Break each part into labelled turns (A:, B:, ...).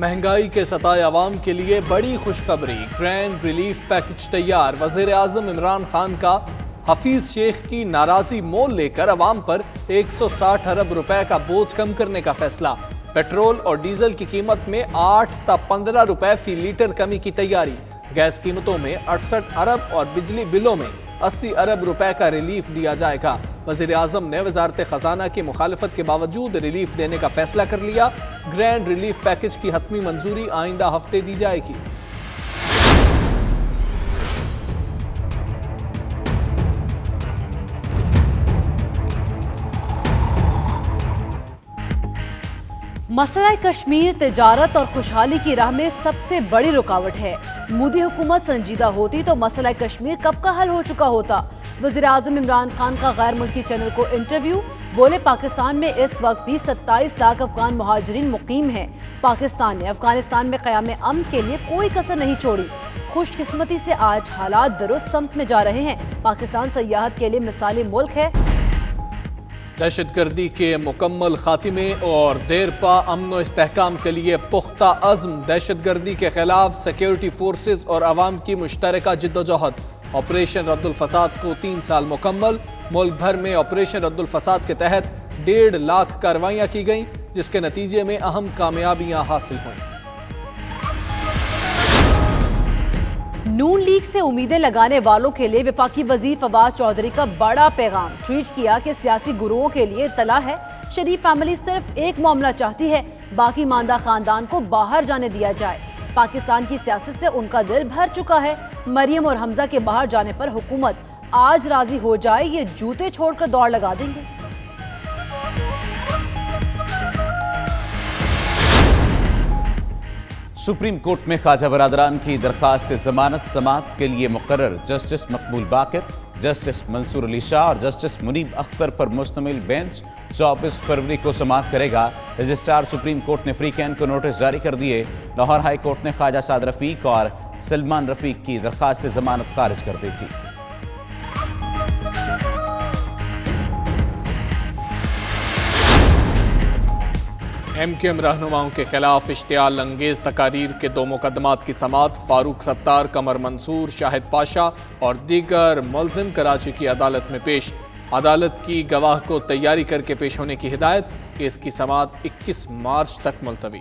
A: مہنگائی کے ستائے عوام کے لیے بڑی خوشخبری، گرینڈ ریلیف پیکج تیار۔ وزیر اعظم عمران خان کا حفیظ شیخ کی ناراضی مول لے کر عوام پر 160 ارب روپے کا بوجھ کم کرنے کا فیصلہ۔ پیٹرول اور ڈیزل کی قیمت میں 8 تا 15 روپے فی لیٹر کمی کی تیاری۔ گیس قیمتوں میں 68 ارب اور بجلی بلوں میں 80 ارب روپے کا ریلیف دیا جائے گا۔ وزیر اعظم نے وزارت خزانہ کی مخالفت کے باوجود ریلیف دینے کا فیصلہ کر لیا۔ گرینڈ ریلیف پیکج کی حتمی منظوری آئندہ ہفتے دی جائے گی۔
B: مسئلہ کشمیر تجارت اور خوشحالی کی راہ میں سب سے بڑی رکاوٹ ہے۔ مودی حکومت سنجیدہ ہوتی تو مسئلہ کشمیر کب کا حل ہو چکا ہوتا۔ وزیر اعظم عمران خان کا غیر ملکی چینل کو انٹرویو، بولے پاکستان میں اس وقت بھی 27 لاکھ افغان مہاجرین مقیم ہیں۔ پاکستان نے افغانستان میں قیام امن کے لیے کوئی کسر نہیں چھوڑی۔ خوش قسمتی سے آج حالات درست سمت میں جا رہے ہیں۔ پاکستان سیاحت کے لیے مثالی ملک ہے۔
A: دہشت گردی کے مکمل خاتمے اور دیرپا امن و استحکام کے لیے پختہ عزم۔ دہشت گردی کے خلاف سیکیورٹی فورسز اور عوام کی مشترکہ جدوجہد۔ آپریشن رد الفساد کو 3 سال مکمل۔ ملک بھر میں آپریشن رد الفساد کے تحت 1.5 لاکھ کارروائیاں کی گئیں، جس کے نتیجے میں اہم کامیابیاں حاصل ہوئیں۔
B: نون لیگ سے امیدیں لگانے والوں کے لیے وفاقی وزیر فواد چودھری کا بڑا پیغام۔ ٹویٹ کیا کہ سیاسی گروہوں کے لیے اطلاع ہے، شریف فیملی صرف ایک معاملہ چاہتی ہے، باقی ماندہ خاندان کو باہر جانے دیا جائے۔ پاکستان کی سیاست سے ان کا دل بھر چکا ہے۔ مریم اور حمزہ کے باہر جانے پر حکومت آج راضی ہو جائے، یہ جوتے چھوڑ کر دوڑ لگا دیں گے۔
C: سپریم کورٹ میں خواجہ برادران کی درخواست ضمانت سماعت کے لیے مقرر جسٹس مقبول باقر، جسٹس منصور علی شاہ اور جسٹس منیب اختر پر مشتمل بینچ 24 فروری کو سماعت کرے گا۔ رجسٹرار سپریم کورٹ نے فری کین کو نوٹس جاری کر دیے۔ لاہور ہائی کورٹ نے خواجہ سعد رفیق اور سلمان رفیق کی درخواست ضمانت خارج کر دی تھی۔
A: ایم کیو ایم رہنماؤں کے خلاف اشتعال انگیز تقاریر کے 2 مقدمات کی سماعت۔ فاروق ستار، قمر منصور، شاہد پاشا اور دیگر ملزم کراچی کی عدالت میں پیش۔ عدالت کی گواہ کو تیاری کر کے پیش ہونے کی ہدایت۔ کیس کی سماعت 21 مارچ تک ملتوی۔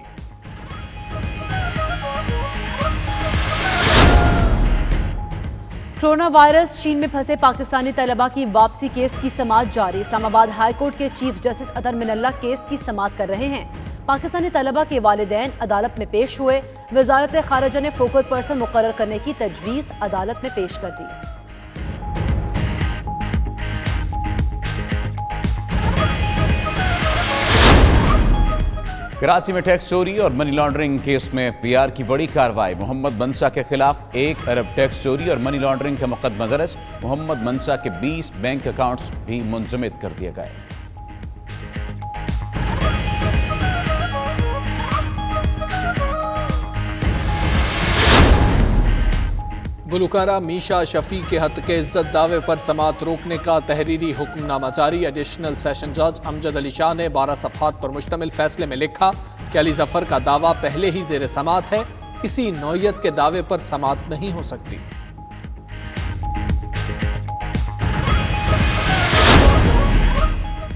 B: کورونا وائرس، چین میں پھنسے پاکستانی طلبہ کی واپسی کیس کی سماعت جاری۔ اسلام آباد ہائی کورٹ کے چیف جسٹس اطہر من اللہ کیس کی سماعت کر رہے ہیں۔ پاکستانی طلبہ کے والدین عدالت میں پیش ہوئے۔ وزارت خارجہ نے فوکل پرسن مقرر کرنے کی تجویز عدالت میں پیش کر دی۔
C: کراچی میں ٹیکس چوری اور منی لانڈرنگ کیس میں پی آر کی بڑی کارروائی۔ محمد منشا کے خلاف 1 ارب ٹیکس چوری اور منی لانڈرنگ کا مقدمہ درج۔ محمد منشا کے 20 بینک اکاؤنٹس بھی منجمد کر دیے گئے۔
A: گلوکارہ میشا شفیع کے ہتک عزت دعوے پر سماعت روکنے کا تحریری حکم نامہ جاری۔ ایڈیشنل سیشن جج امجد علی شاہ نے 12 صفحات پر مشتمل فیصلے میں لکھا کہ علی ظفر کا دعویٰ پہلے ہی زیر سماعت ہے، اسی نوعیت کے دعوے پر سماعت نہیں ہو سکتی۔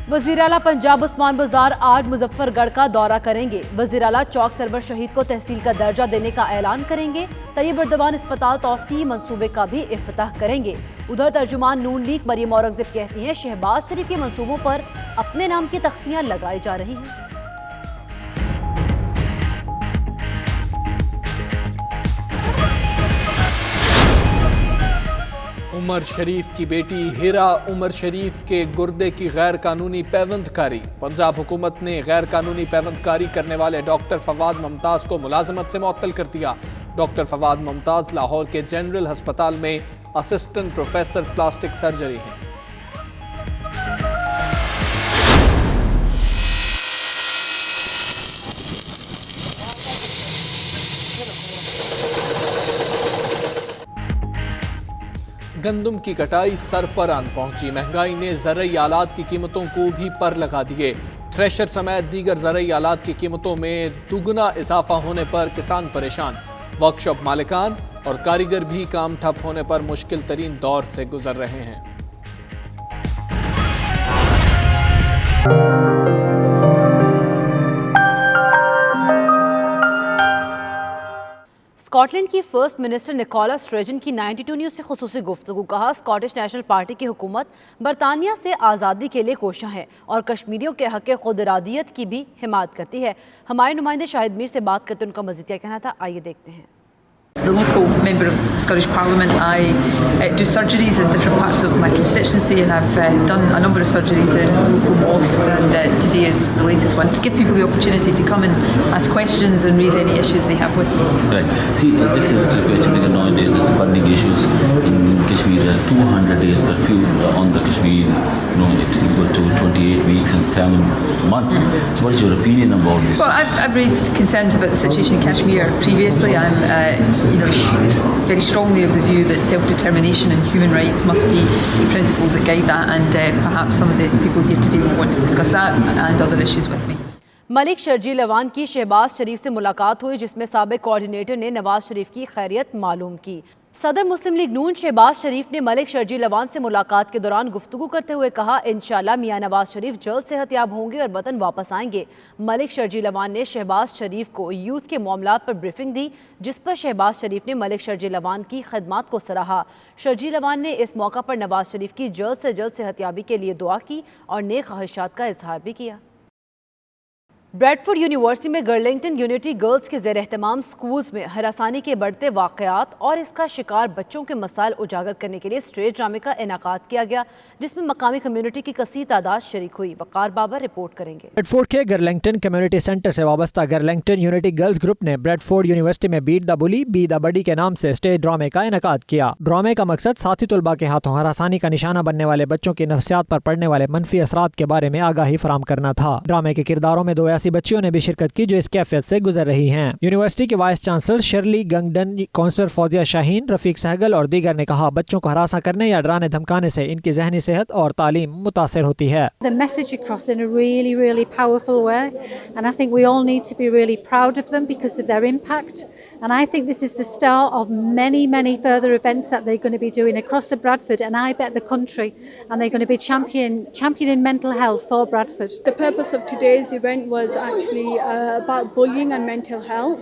B: وزیر اعلیٰ پنجاب عثمان بزار آج مظفر گڑھ کا دورہ کریں گے۔ وزیر اعلیٰ چوک سرور شہید کو تحصیل کا درجہ دینے کا اعلان کریں گے۔ طیب اردوان اسپتال توسیع منصوبے کا بھی افتتاح کریں گے۔ ادھر ترجمان نون لیگ مریم اورنگزیب کہتی ہیں شہباز شریف کے منصوبوں پر اپنے نام کی تختیاں لگائی جا رہی ہیں۔
A: عمر شریف کی بیٹی ہیرا عمر شریف کے گردے کی غیر قانونی پیوند کاری۔ پنجاب حکومت نے غیر قانونی پیوند کاری کرنے والے ڈاکٹر فواد ممتاز کو ملازمت سے معطل کر دیا۔ ڈاکٹر فواد ممتاز لاہور کے جنرل ہسپتال میں اسسٹنٹ پروفیسر پلاسٹک سرجری ہیں۔ گندم کی کٹائی سر پر آن پہنچی۔ مہنگائی نے زرعی آلات کی قیمتوں کو بھی پر لگا دیے۔ تھریشر سمیت دیگر زرعی آلات کی قیمتوں میں دگنا اضافہ ہونے پر کسان پریشان، ورک شاپ مالکان اور کاریگر بھی کام ٹھپ ہونے پر مشکل ترین دور سے گزر رہے ہیں۔
B: اسکاٹ لینڈ کی فرسٹ منسٹر نکولا اسٹریجن کی 92 نیوز سے خصوصی گفتگو۔ کہا اسکاٹش نیشنل پارٹی کی حکومت برطانیہ سے آزادی کے لیے کوشاں ہے اور کشمیریوں کے حق خود ارادیت کی بھی حمایت کرتی ہے۔ ہمارے نمائندے شاہد میر سے بات کرتے ان کا مزید کیا کہنا تھا، آئیے دیکھتے ہیں۔
D: The local member of Scottish Parliament, I do surgeries in different parts of my constituency, and I've done a number of surgeries in local mosques, and today is the latest one, to give people the opportunity to come and ask questions and raise any issues they have with me.
E: Right. See, this is the question because nowadays there's burning issues in Kashmir. 200 days curfew on the Kashmir, it equal to 28 weeks and 7 months. So what is your opinion about this?
D: Well, I've raised concerns about the situation in Kashmir previously. I'm very strongly of the view that self-determination and human rights must be the principles that guide that, and perhaps some of the people here today will want to discuss that and other issues with me.
B: ملک شرجیل اعوان کی شہباز شریف سے ملاقات ہوئی، جس میں سابق coordinator نے نواز شریف کی خیریت معلوم کی۔ صدر مسلم لیگ نون شہباز شریف نے ملک شرجیل اعوان سے ملاقات کے دوران گفتگو کرتے ہوئے کہا، انشاءاللہ میاں نواز شریف جلد صحت یاب ہوں گے اور وطن واپس آئیں گے۔ ملک شرجیل اعوان نے شہباز شریف کو یوتھ کے معاملات پر بریفنگ دی، جس پر شہباز شریف نے ملک شرجیل اعوان کی خدمات کو سراہا۔ شرجیل اعوان نے اس موقع پر نواز شریف کی جلد سے جلد صحت یابی کے لیے دعا کی اور نیک خواہشات کا اظہار بھی کیا۔ بریڈفورڈ یونیورسٹی میں گرلنگٹن یونٹی گرلز کے زیر اہتمام سکولز میں ہراسانی کے بڑھتے واقعات اور اس کا شکار بچوں کے مسائل اجاگر کرنے کے لیے اسٹیج ڈرامے کا انعقاد کیا گیا، جس میں مقامی کمیونٹی کی کثیر تعداد شریک ہوئی۔ وقار بابر رپورٹ کریں گے۔
F: بریڈفورڈ کے گرلنگٹن کمیونٹی سینٹر سے وابستہ گرلنگٹن یونٹی گرلز گروپ نے بریڈفورڈ یونیورسٹی میں بیٹ دا بلی بی دا بڈی کے نام سے اسٹیج ڈرامے کا انعقاد کیا۔ ڈرامے کا مقصد ساتھی طلباء کے ہاتھوں ہراسانی کا نشانہ بننے والے بچوں کی نفسیات پر پڑنے والے منفی اثرات کے بارے میں آگاہی فراہم کرنا تھا۔ ڈرامے کے کرداروں میں 82 بچیوں نے بھی شرکت کی جو اس کیفیت سے گزر رہی ہیں۔ یونیورسٹی کے vice chancellor Shirley Congdon, councillor Fauzia Shaheen, Rafiq Sehgal اور دیگر نے کہا، بچوں کو ہراساں کرنے یا ڈرانے دھمکانے سے ان کی ذہنی صحت اور تعلیم متاثر ہوتی ہے۔
G: The message across in a really, really powerful way, and I think we all need to be really proud of them because of their impact. And I think this is the start of many, many further events that they're going to be doing across the Bradford and I bet the country, and they're going to be championing mental health for Bradford.
H: The purpose of today's event was actually about bullying and mental health.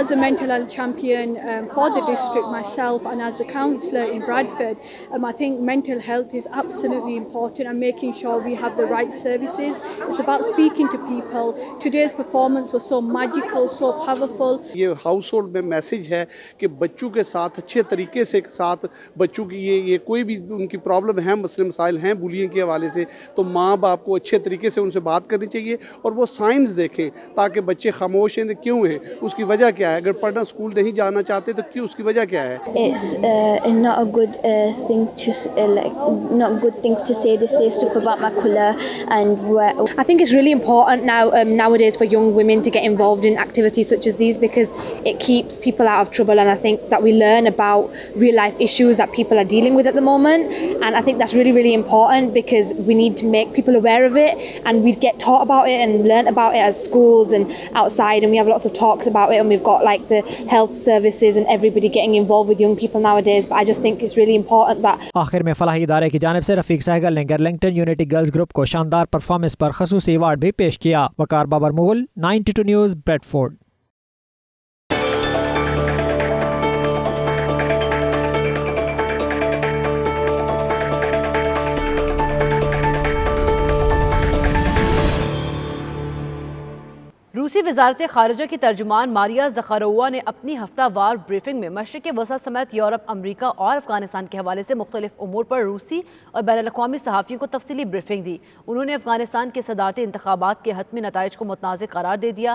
H: As a mental health champion for the district myself and as a councillor in Bradford, I think mental health is absolutely important and making sure we have the right services. It's about speaking to people. Today's performance was so magical, so powerful.
I: یہ house hold میں message ہے کہ بچوں کے ساتھ اچھے طریقے سے ساتھ بچوں کی یہ کوئی بھی ان کی پرابلم ہے، مسئلے مسائل ہیں بولینگ کے حوالے سے، تو ماں باپ کو اچھے طریقے سے ان سے بات کرنی چاہیے اور وہ سائنس دیکھیں تاکہ بچے خاموش ہیں کیوں ہیں، اس کی وجہ کیا ہے، اگر پڑھنا اسکول نہیں جانا چاہتے تو کیوں، اس کی وجہ کیا ہے۔
J: It's not a good thing to not good things to say. They say stuff about my colour and
G: I think it's really important nowadays for young women to get involved in activities such as these because it keeps people out of trouble, and I think that we learn about real life issues that people are dealing with at the moment, and I think that's really, really important because we need to make people aware of it and we get taught about it and learn about it at schools and outside, and we have lots of talks about it, and we've got like the health services and everybody getting involved with young people nowadays, but I just think it's really important that
F: آخر میں فلاحی ادارے کی جانب سے رفیق سہگل نے گرلنگٹن unity girls group کو شاندار پرفارمنس پر خصوصی ایوارڈ بھی پیش کیا۔ وقار بابر مغل، 92 نیوز، بریڈفورڈ۔
B: روسی وزارت خارجہ کی ترجمان ماریا زخاروا نے اپنی ہفتہ وار بریفنگ میں مشرق وسطی سمیت یورپ، امریکہ اور افغانستان کے حوالے سے مختلف امور پر روسی اور بین الاقوامی صحافیوں کو تفصیلی بریفنگ دی۔ انہوں نے افغانستان کے صدارتی انتخابات کے حتمی نتائج کو متنازع قرار دے دیا۔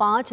B: 5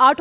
B: 8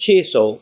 K: 600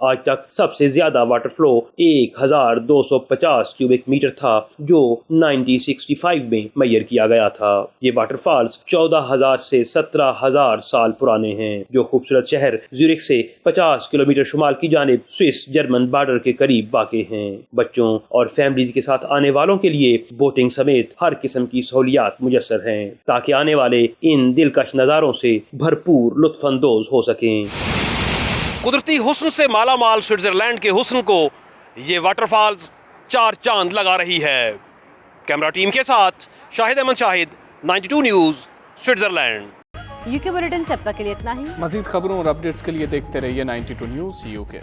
K: آج تک سب سے زیادہ واٹر فلو 1250 کیوبک میٹر تھا جو 1965 میں میئر کیا گیا تھا۔ یہ واٹر فالز 14,000 سے 17,000 سال پرانے ہیں، جو خوبصورت شہر زیورخ سے 50 کلومیٹر شمال کی جانب سوئس جرمن بارڈر کے قریب واقع ہیں۔ بچوں اور فیملیز کے ساتھ آنے والوں کے لیے بوٹنگ سمیت ہر قسم کی سہولیات میسر ہیں تاکہ آنے والے ان دلکش نظاروں سے بھرپور لطف اندوز ہو سکیں۔
L: قدرتی حسن سے مالا مال سوئٹزرلینڈ کے حسن کو یہ واٹر فالز 4 چاند لگا رہی ہے۔ کیمرہ ٹیم کے ساتھ شاہد احمد شاہد، 92 نیوز، سوئٹزرلینڈ۔
B: UK بلیٹن سے اب تک کے لیے اتنا ہی۔
A: مزید خبروں اور اپڈیٹس کے لیے دیکھتے رہیے 92 نیوز UK۔